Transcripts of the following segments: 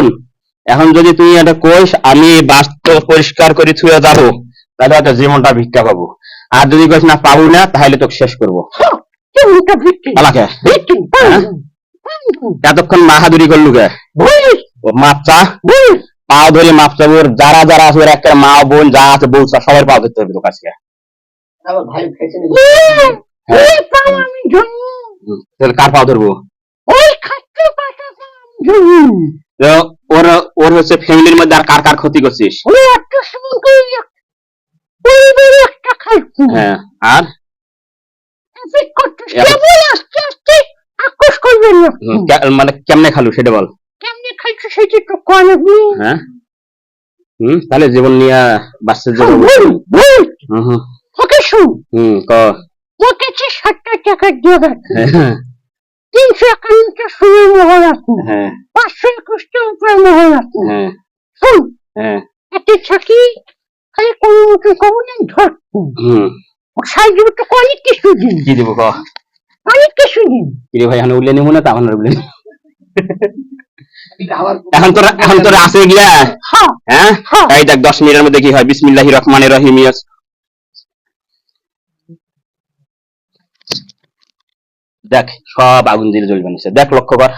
শোন, এখন যদি তুই এটা কইস আমি বাস্তব পরিষ্কার করে ছুঁয়ে যাবো, তাহলে হয়তো জীবনটা ভিক্ষা পাবো। আর যদি কইস না পাবো না, তাহলে তোকে শেষ করবো। আমাকে এতক্ষণ মাহাদুরি করলু কে? মাপচা পাও ধরে মাপচা, ওর যারা যারা আছে, ওর একটা মা বোন যা আছে বলছা সবার পাও ধরতে হবে তোর কাছে। তাহলে কার পাও ধরবো? ওর ওর হচ্ছে ফ্যামিলির মধ্যে আর কার কার ক্ষতি করছিস? হ্যাঁ, আর মানে কেমনে খালু সেটা বল। হ্যাঁ, তাহলে জীবন নিয়ে বাঁচতে যাবো। ক 70 টাকা দিয়ে 351 সুরের মোহর আছে, 521 উপরে মোহর আছে। শোন, এতে থাকি খালি কোন মতো কমনে ধরতো সাহায্য তো অনেক কিছু দিন। কি দিব ক? অনেক কিছু দিন। কিরে ভাই, এখন উল্লে নিব না? তা উল্লে এখন তোর আছে গিয়া। হ্যাঁ, এই দেখ 10 মিনিটের মধ্যে কি হয়। বিসমিল্লাহির রহমানির রহিম। দেখ সব আগুন দিয়ে জ্বলবে নিচে, দেখ লক্ষ্য কর।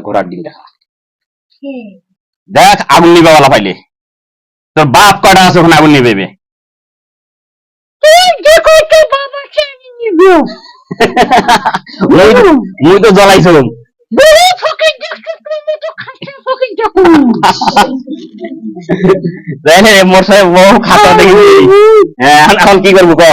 ঘোড়ার ডিম দেখা, দেখ আগুন নিবে বলা পাইলে। তোর বাপ কটা আছে ওখানে আগুন নিবে? মুই তো জ্বলাইছ। মোর সাহেব বহু খাতা দেখি। হ্যাঁ, এখন কি করবো ক?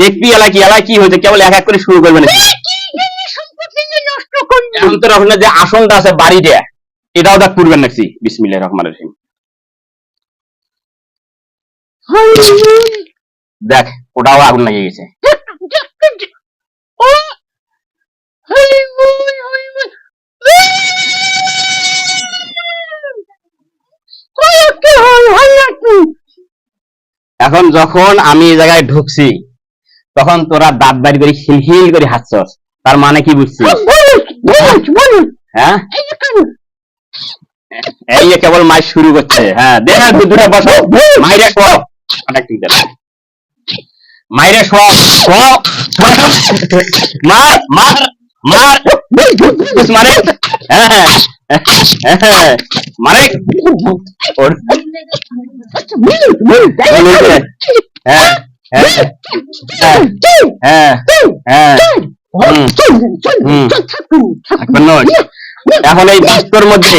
দেখবি এলা কি হয়েছে, কেবল এক এক করে শুরু করবে নাকি? এখন তোর ওখানে যে আসনটা আছে বাড়িটা, এটাও দেখ করবেন নাকি? বিসমিল্লাহির রহমানির রহিম। দেখ ওটাও আগুন লেগে গেছে। এখন যখন আমি এই জায়গায় ঢুকছি, তখন তোরা দাঁত বাড়ি করে খিলখিল করে হাসছস, তার মানে কি বুঝছিস? হ্যাঁ, এই যে কেবল মাই শুরু করছে। হ্যাঁ, দেখ দুটা বসো, মাইরে শো, মাইরে শো, মার মার মার মারে। হ্যাঁ মারে। এখন এই বাস্তর মধ্যে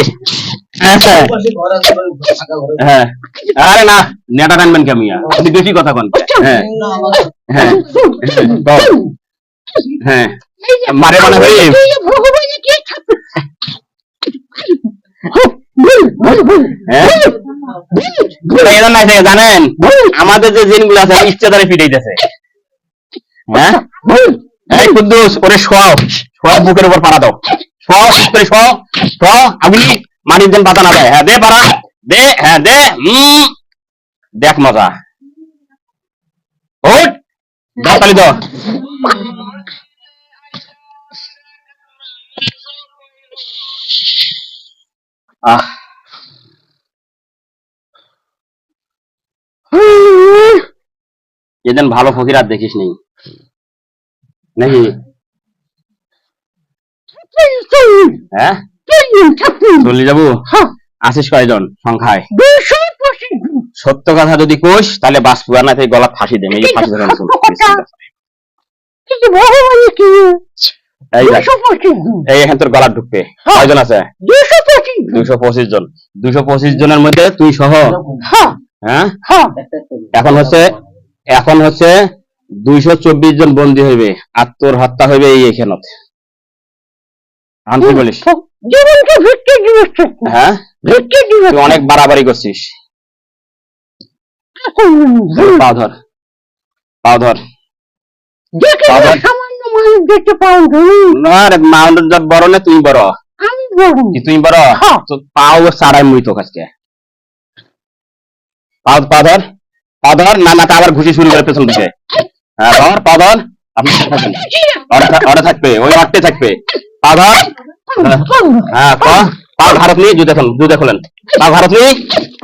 আরে না নেটা টানবেন কেমিয়া, আপনি বেশি কথা কন। হ্যাঁ হ্যাঁ হ্যাঁ, মারে মানে জানেন আমাদের যে জিনগুলো আছে ইচ্ছা দ্বারা ফিটাইতেছে। হ্যাঁ, এই কুদ্দুস ওরে শোয়াও, বুকের উপর পাড়া দাও, আগুনি মাটির যেন বাতা না দেয়। হ্যাঁ, দে পাড়া দে। হ্যাঁ দে। দেখ মজা। ওট তালি দাও। এদিন ভালো ফকির আর দেখিস নেই নাকি? হ্যাঁ, চলে যাবো। আসিস কয়জন সংখ্যায়? সত্য কথা যদি কোস তাহলে বাস পুরানা থেকে গলা ফাঁসি দেবে। এই ফাঁসি ধরে এই এখান তোর গলা ঢুকবে। কয়জন আছে? 225 জন। 225 জনের মধ্যে তুই সহ। হ্যাঁ, এখন হচ্ছে 224 জন বন্দী হইবে, আর তোর হত্যা হইবে এই এখানে। কি বলিস? হ্যাঁ, তুই অনেক বাড়াবাড়ি করছিস। পাও ধর, পাও ধর। বড় না তুই বড়? তুই বড়। পাও সারাই মুই তো কাজকে। পা ধর, না না, আবার ঘুষি শুরু করে পেছন দিকে। হ্যাঁ ধর, পা ধর, আপনি ওটা থাকবে, ওই মাঠে থাকবে। পা ধর। হ্যাঁ, পা ভারত নিয়ে জুতা খোলেন। পা ভারত নিয়ে,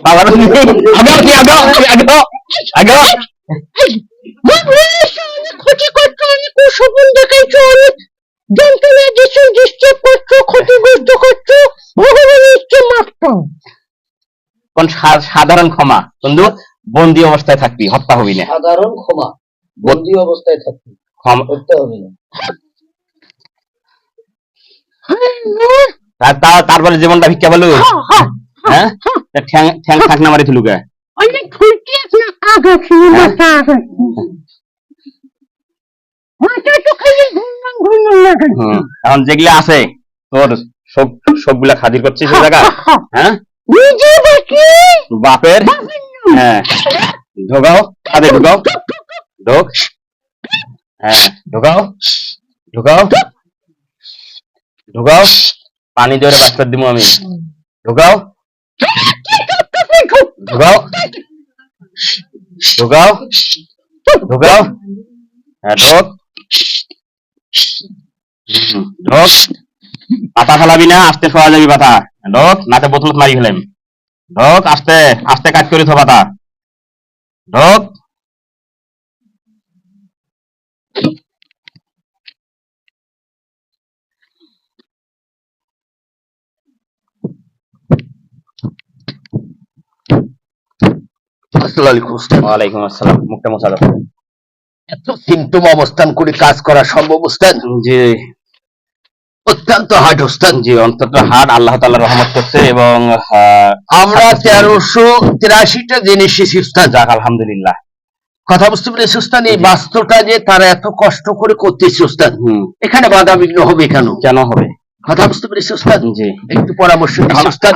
পা ভারত নিয়ে। আগো। ক্ষতি করছো, অনেক স্বপ্ন দেখাইছো, অনেক যন্ত্রণা দিচ্ছ, ডিস্টার্ব করছো, ক্ষতিগ্রস্ত করছো, ভগবানের ইচ্ছে মাফ করো। কোন সাধারণ ক্ষমা, বন্ধু, বন্দি অবস্থায় থাকবি, হত্যা হবি না। সাধারণ ক্ষমা, বন্দি অবস্থায় থাকবি, হত্যা হবে না। তারপরে জীবনটা ভিক্ষা বলু। হ্যাঁ, ঠ্যাং থাক না মারি থুলুকা। অনেক ফুলটি আপনার আগাছি, মাথা আগাছি, মাথা তো খালি ঘুরলাম লাগে। এখন যেগুলা আছে তোর সবগুলা খাদির করছিস ওই জায়গা। হ্যাঁ, নিজে বাকি বাপের। হ্যাঁ, ঢোকাও, খাদে ঢোকাও, ঢোক। হ্যাঁ, ঢোকাও, ঢোকাও, ঢোকাও। পানি দিয়ে বাস্তার দিব আমি। ঢোকাও, ঢোকাও, ঢোকাও, ঢোকাও। হ্যাঁ, ঢোক, ঢোক। পাতা ফেলাবি না, আস্তে শোয়া যাবি পাতা। ঢোক, নাতে বোতল মারি ফেলাম। ঢোক, আস্তে আস্তে কাজ করি তো পাতা। ঢোক। ওয়ালাইকুম আসসালাম। মুখটা মোছা দাও। এত সিমটম অবস্থান করে কাজ করা সম্ভব ওস্তাদ? জি, অত্যন্ত হার্ড ওস্তাদ। জি, অন্তত হার্ড। আল্লাহ তাআলা রহমত করছে এবং আমরা 1383টা জেনে এসেছি ওস্তাদ। যাক, আলহামদুলিল্লাহ। কথা বুঝতে পেরেছি ওস্তাদ, এই বাস্তুটা যে তারা এত কষ্ট করে করতেছে ওস্তাদ, এখানে বাধা বিঘ্ন হবে কেন? কেন হবে? কথা বুঝতে পেরেছি ওস্তাদ। জি, একটু পরামর্শ দিন ওস্তাদ।